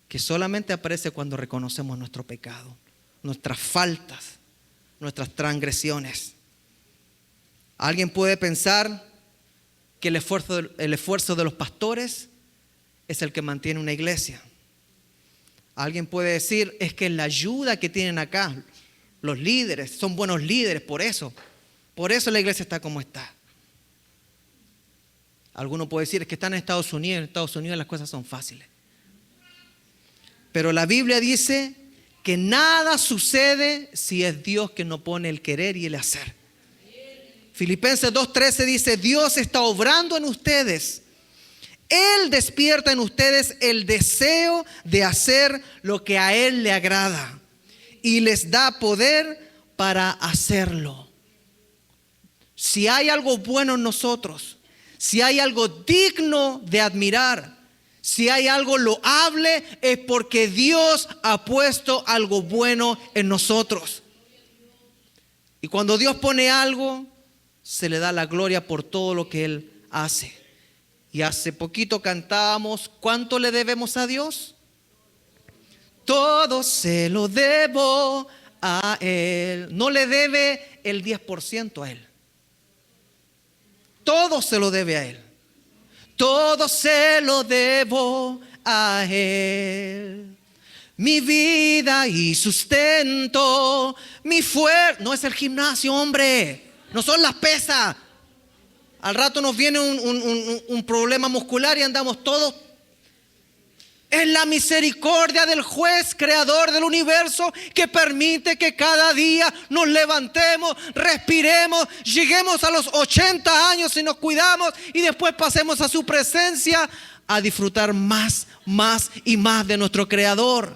que solamente aparece cuando reconocemos nuestro pecado, nuestras faltas, nuestras transgresiones. Alguien puede pensar que el esfuerzo de los pastores es el que mantiene una iglesia. Alguien puede decir, es que la ayuda que tienen acá los líderes, son buenos líderes, por eso la iglesia está como está. Alguno puede decir, es que están en Estados Unidos las cosas son fáciles. Pero la Biblia dice que nada sucede si es Dios que no pone el querer y el hacer. Filipenses 2:13 dice, Dios está obrando en ustedes. Él despierta en ustedes el deseo de hacer lo que a Él le agrada y les da poder para hacerlo. Si hay algo bueno en nosotros, si hay algo digno de admirar, si hay algo loable, es porque Dios ha puesto algo bueno en nosotros. Y cuando Dios pone algo, se le da la gloria por todo lo que Él hace. Y hace poquito cantábamos, ¿cuánto le debemos a Dios? Todo se lo debo a Él. No le debe el 10% a Él. Todo se lo debe a Él. Todo se lo debo a Él. Mi vida y sustento, mi fuerza. No es el gimnasio, hombre. No son las pesas. Al rato nos viene un problema muscular y andamos todos. Es la misericordia del juez, creador del universo, que permite que cada día nos levantemos, respiremos, lleguemos a los 80 años si nos cuidamos y después pasemos a su presencia a disfrutar más y más de nuestro creador.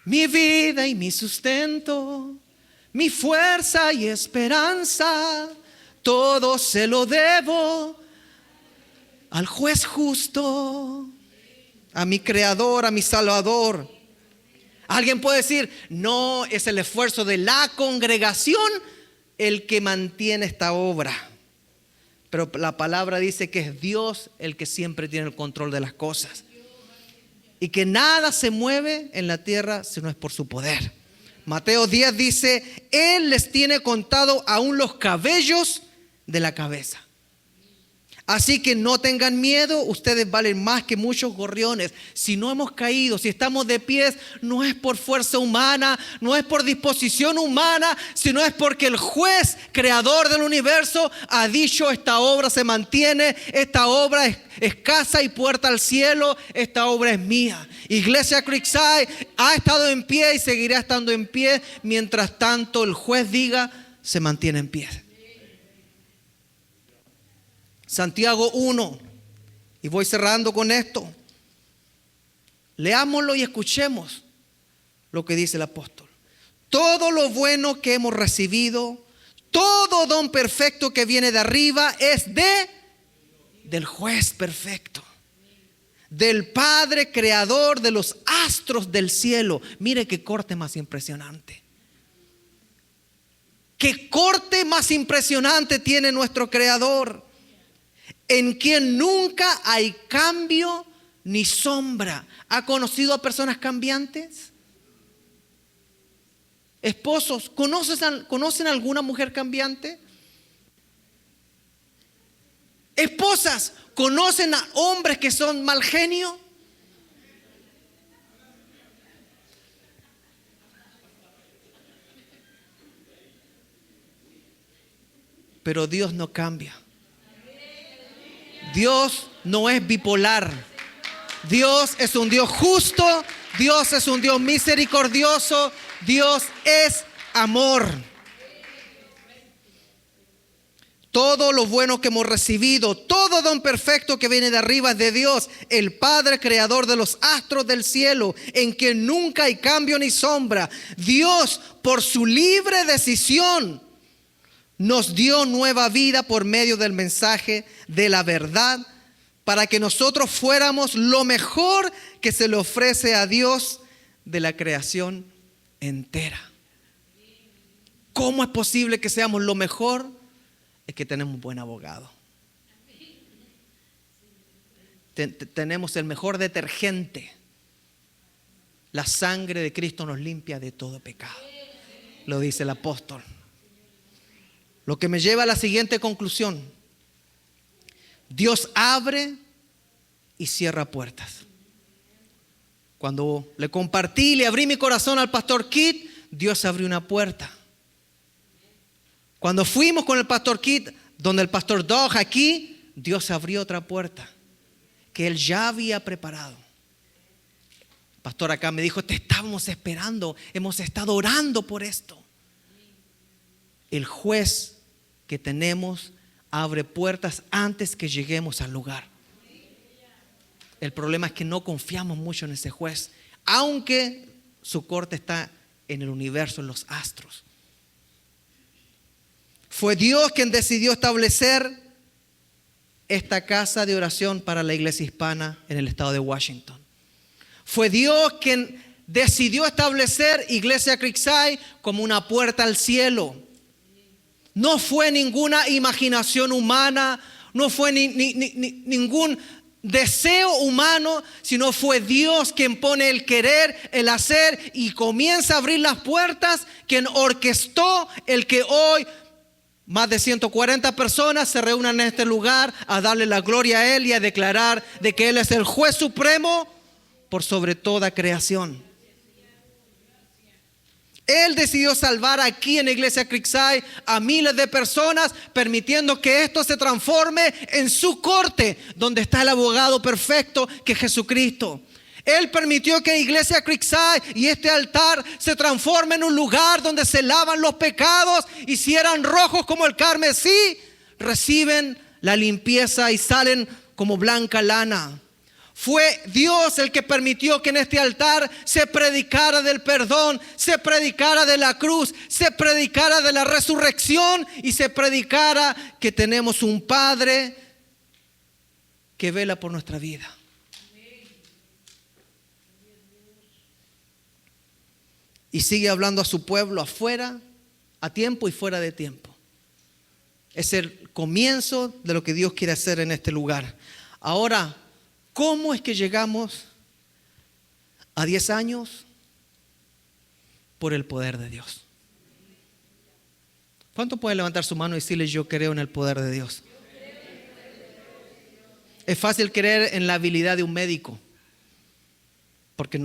Mi vida y mi sustento, mi fuerza y esperanza, todo se lo debo al juez justo, a mi creador, a mi salvador. Alguien puede decir, no, es el esfuerzo de la congregación el que mantiene esta obra. Pero la palabra dice que es Dios el que siempre tiene el control de las cosas. Y que nada se mueve en la tierra si no es por su poder. Mateo 10 dice, Él les tiene contado aún los cabellos de la cabeza. Así que no tengan miedo, ustedes valen más que muchos gorriones. Si no hemos caído, si estamos de pies, no es por fuerza humana, no es por disposición humana, sino es porque el juez, creador del universo, ha dicho, esta obra se mantiene, esta obra es casa y puerta al cielo, esta obra es mía. Iglesia Creekside ha estado en pie y seguirá estando en pie, mientras tanto el juez diga, se mantiene en pie. Santiago 1, y voy cerrando con esto. Leámoslo y escuchemos lo que dice el apóstol. Todo lo bueno que hemos recibido, todo don perfecto que viene de arriba es del juez perfecto, del Padre creador de los astros del cielo. Mire qué corte más impresionante. Qué corte más impresionante tiene nuestro creador, en quien nunca hay cambio ni sombra. ¿Ha conocido a personas cambiantes? Esposos, ¿conocen alguna mujer cambiante? Esposas, ¿conocen a hombres que son mal genio? Pero Dios no cambia. Dios no es bipolar. Dios es un Dios justo. Dios es un Dios misericordioso. Dios es amor. Todo lo bueno que hemos recibido, todo don perfecto que viene de arriba es de Dios, el Padre creador de los astros del cielo, en quien nunca hay cambio ni sombra. Dios, por su libre decisión, nos dio nueva vida por medio del mensaje de la verdad, para que nosotros fuéramos lo mejor que se le ofrece a Dios de la creación entera. ¿Cómo es posible que seamos lo mejor? Es que tenemos un buen abogado. Tenemos el mejor detergente. La sangre de Cristo nos limpia de todo pecado. Lo dice el apóstol. Lo que me lleva a la siguiente conclusión. Dios abre y cierra puertas. Cuando le abrí mi corazón al pastor Kit, Dios abrió una puerta. Cuando fuimos con el pastor Kit, donde el pastor Doug aquí, Dios abrió otra puerta que él ya había preparado. El pastor acá me dijo, te estábamos esperando, hemos estado orando por esto. El juez que tenemos abre puertas antes que lleguemos al lugar. El problema es que no confiamos mucho en ese juez, aunque su corte está en el universo, en los astros. Fue Dios quien decidió establecer esta casa de oración para la iglesia hispana en el estado de Washington. Fue Dios quien decidió establecer Iglesia Creekside como una puerta al cielo. No fue ninguna imaginación humana, no fue ningún deseo humano, sino fue Dios quien pone el querer, el hacer y comienza a abrir las puertas, quien orquestó el que hoy más de 140 personas se reúnan en este lugar a darle la gloria a Él y a declarar de que Él es el juez supremo por sobre toda creación. Él decidió salvar aquí en la iglesia Creekside a miles de personas, permitiendo que esto se transforme en su corte, donde está el abogado perfecto que es Jesucristo. Él permitió que Iglesia Creekside y este altar se transforme en un lugar donde se lavan los pecados, y si eran rojos como el carmesí, reciben la limpieza y salen como blanca lana. Fue Dios el que permitió que en este altar se predicara del perdón, se predicara de la cruz, se predicara de la resurrección y se predicara que tenemos un Padre que vela por nuestra vida. Y sigue hablando a su pueblo afuera, a tiempo y fuera de tiempo. Es el comienzo de lo que Dios quiere hacer en este lugar. Ahora, ¿cómo es que llegamos a 10 años? Por el poder de Dios. ¿Cuánto puede levantar su mano y decirle yo creo en el poder de Dios? Es fácil creer en la habilidad de un médico, porque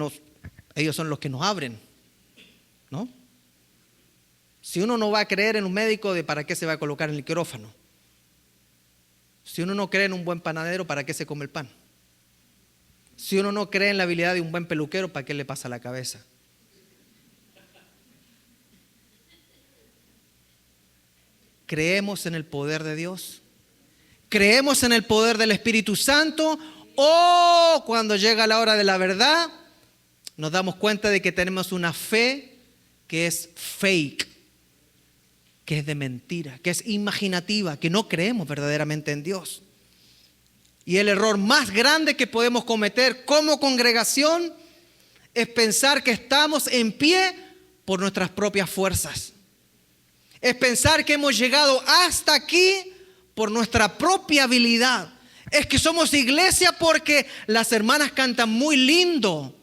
ellos son los que nos abren, ¿no? Si uno no va a creer en un médico, ¿de para qué se va a colocar en el quirófano? Si uno no cree en un buen panadero, ¿para qué se come el pan? Si uno no cree en la habilidad de un buen peluquero, ¿para qué le pasa la cabeza? ¿Creemos en el poder de Dios? ¿Creemos en el poder del Espíritu Santo? ¿O cuando llega la hora de la verdad, nos damos cuenta de que tenemos una fe que es fake, que es de mentira, que es imaginativa, que no creemos verdaderamente en Dios? Y el error más grande que podemos cometer como congregación es pensar que estamos en pie por nuestras propias fuerzas. Es pensar que hemos llegado hasta aquí por nuestra propia habilidad. Es que somos iglesia porque las hermanas cantan muy lindo.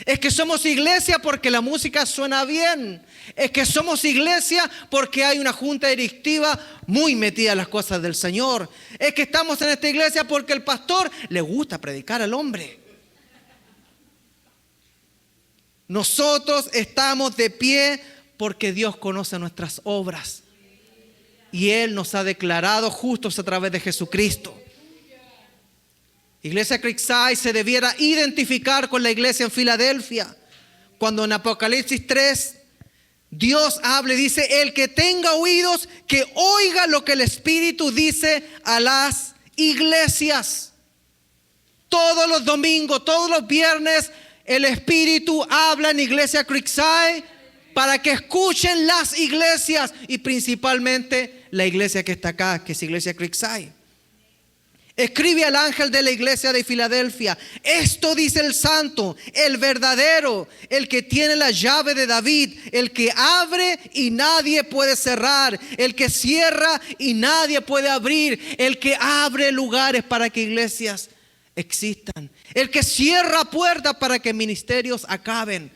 Es que somos iglesia porque la música suena bien. Es que somos iglesia porque hay una junta directiva muy metida en las cosas del Señor. Es que estamos en esta iglesia porque el pastor le gusta predicar al hombre. Nosotros estamos de pie porque Dios conoce nuestras obras. Y Él nos ha declarado justos a través de Jesucristo. Iglesia Creekside se debiera identificar con la iglesia en Filadelfia. Cuando en Apocalipsis 3 Dios habla y dice: el que tenga oídos, que oiga lo que el Espíritu dice a las iglesias. Todos los domingos, todos los viernes, el Espíritu habla en Iglesia Creekside para que escuchen las iglesias y principalmente la iglesia que está acá, que es Iglesia Creekside. Escribe al ángel de la iglesia de Filadelfia: esto dice el santo, el verdadero, el que tiene la llave de David, el que abre y nadie puede cerrar, el que cierra y nadie puede abrir, el que abre lugares para que iglesias existan, el que cierra puertas para que ministerios acaben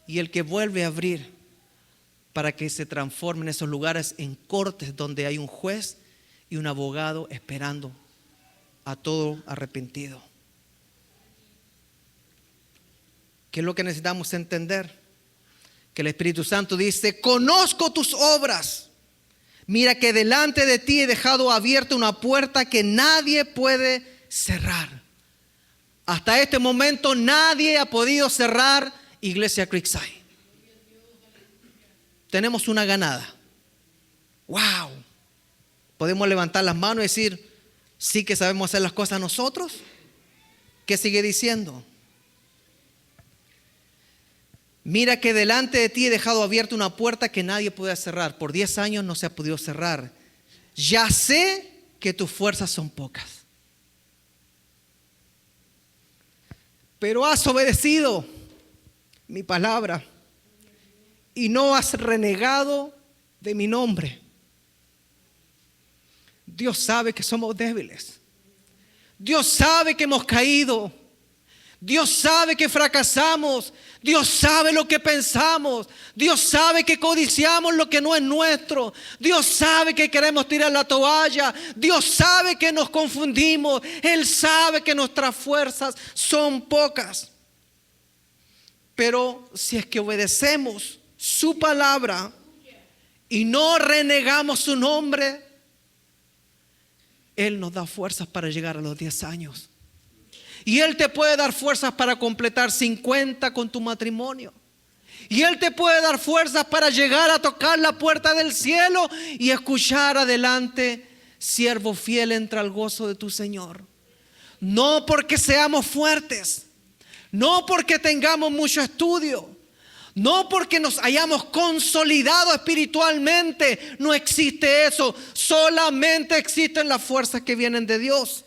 y el que vuelve a abrir para que se transformen esos lugares en cortes donde hay un juez y un abogado esperando a todo arrepentido. ¿Qué es lo que necesitamos entender? Que el Espíritu Santo dice: conozco tus obras. Mira que delante de ti he dejado abierta una puerta que nadie puede cerrar. Hasta este momento nadie ha podido cerrar Iglesia Creekside. Tenemos una ganada. ¡Wow! Podemos levantar las manos y decir: sí que sabemos hacer las cosas nosotros. ¿Qué sigue diciendo? Mira que delante de ti he dejado abierta una puerta que nadie puede cerrar. Por 10 años no se ha podido cerrar. Ya sé que tus fuerzas son pocas, pero has obedecido mi palabra y no has renegado de mi nombre. Dios sabe que somos débiles. Dios sabe que hemos caído. Dios sabe que fracasamos. Dios sabe lo que pensamos. Dios sabe que codiciamos lo que no es nuestro. Dios sabe que queremos tirar la toalla. Dios sabe que nos confundimos. Él sabe que nuestras fuerzas son pocas. Pero si es que obedecemos su palabra y no renegamos su nombre, Él nos da fuerzas para llegar a los 10 años. Y Él te puede dar fuerzas para completar 50 con tu matrimonio. Y Él te puede dar fuerzas para llegar a tocar la puerta del cielo y escuchar adelante: siervo fiel, entra al gozo de tu Señor. No porque seamos fuertes, no porque tengamos mucho estudio, no porque nos hayamos consolidado espiritualmente. No existe eso. Solamente existen las fuerzas que vienen de Dios.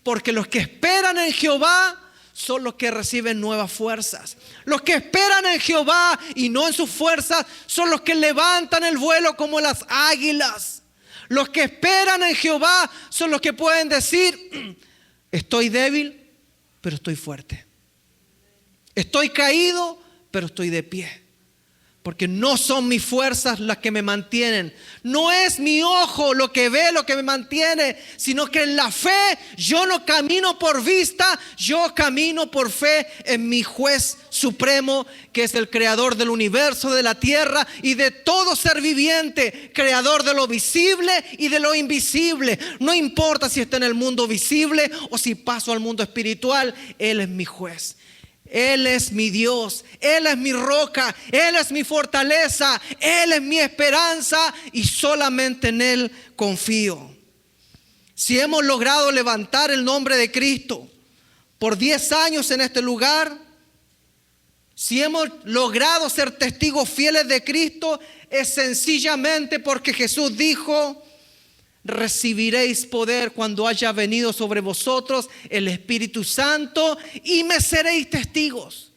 Porque los que esperan en Jehová son los que reciben nuevas fuerzas. Los que esperan en Jehová y no en sus fuerzas son los que levantan el vuelo como las águilas. Los que esperan en Jehová son los que pueden decir: estoy débil, pero estoy fuerte. Estoy caído, pero estoy de pie. Porque no son mis fuerzas las que me mantienen. No es mi ojo lo que ve, lo que me mantiene, sino que en la fe yo no camino por vista, yo camino por fe en mi juez supremo, que es el creador del universo, de la tierra y de todo ser viviente, creador de lo visible y de lo invisible. No importa si está en el mundo visible o si paso al mundo espiritual, Él es mi juez. Él es mi Dios, Él es mi roca, Él es mi fortaleza, Él es mi esperanza y solamente en Él confío. Si hemos logrado levantar el nombre de Cristo por 10 años en este lugar, si hemos logrado ser testigos fieles de Cristo, es sencillamente porque Jesús dijo: recibiréis poder cuando haya venido sobre vosotros el Espíritu Santo y me seréis testigos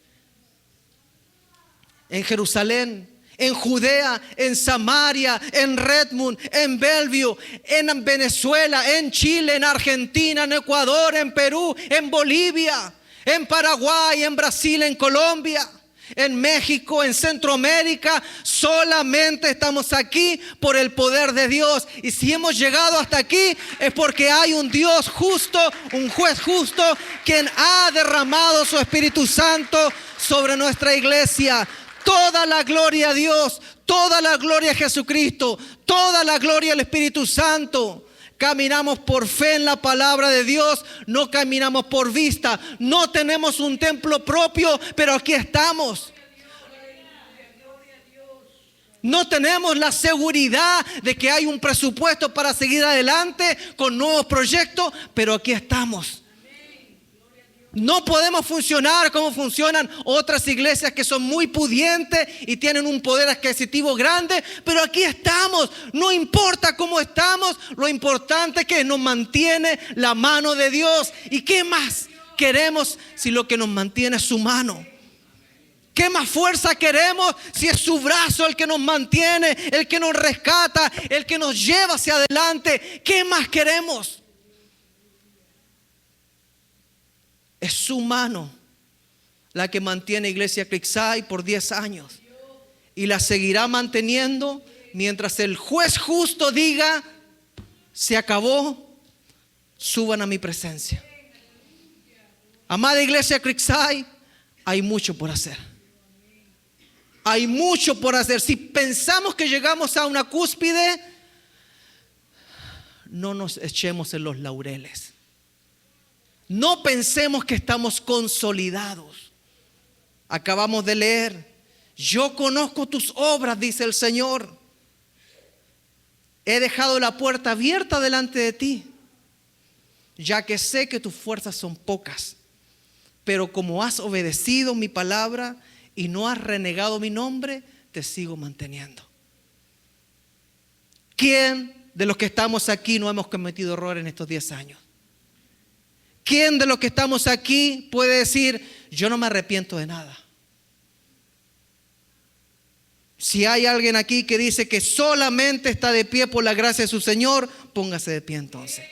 en Jerusalén, en Judea, en Samaria, en Redmond, en Bellevue, en Venezuela, en Chile, en Argentina, en Ecuador, en Perú, en Bolivia, en Paraguay, en Brasil, en Colombia, en México, en Centroamérica. Solamente estamos aquí por el poder de Dios. Y si hemos llegado hasta aquí es porque hay un Dios justo, un juez justo, quien ha derramado su Espíritu Santo sobre nuestra iglesia. Toda la gloria a Dios, toda la gloria a Jesucristo, toda la gloria al Espíritu Santo. Caminamos por fe en la palabra de Dios, no caminamos por vista. No tenemos un templo propio, pero aquí estamos. No tenemos la seguridad de que hay un presupuesto para seguir adelante con nuevos proyectos, pero aquí estamos. No podemos funcionar como funcionan otras iglesias que son muy pudientes y tienen un poder adquisitivo grande, pero aquí estamos. No importa cómo estamos, lo importante es que nos mantiene la mano de Dios. ¿Y qué más queremos si lo que nos mantiene es su mano? ¿Qué más fuerza queremos si es su brazo el que nos mantiene, el que nos rescata, el que nos lleva hacia adelante? ¿Qué más queremos? Es su mano la que mantiene Iglesia Creekside por 10 años. Y la seguirá manteniendo mientras el juez justo diga: se acabó, suban a mi presencia. Amada Iglesia Creekside, hay mucho por hacer. Hay mucho por hacer. Si pensamos que llegamos a una cúspide, no nos echemos en los laureles. No pensemos que estamos consolidados. Acabamos de leer: yo conozco tus obras, dice el Señor. He dejado la puerta abierta delante de ti, ya que sé que tus fuerzas son pocas. Pero como has obedecido mi palabra y no has renegado mi nombre, te sigo manteniendo. ¿Quién de los que estamos aquí no hemos cometido error en estos 10 años? ¿Quién de los que estamos aquí puede decir: yo no me arrepiento de nada? Si hay alguien aquí que dice que solamente está de pie por la gracia de su Señor, póngase de pie entonces.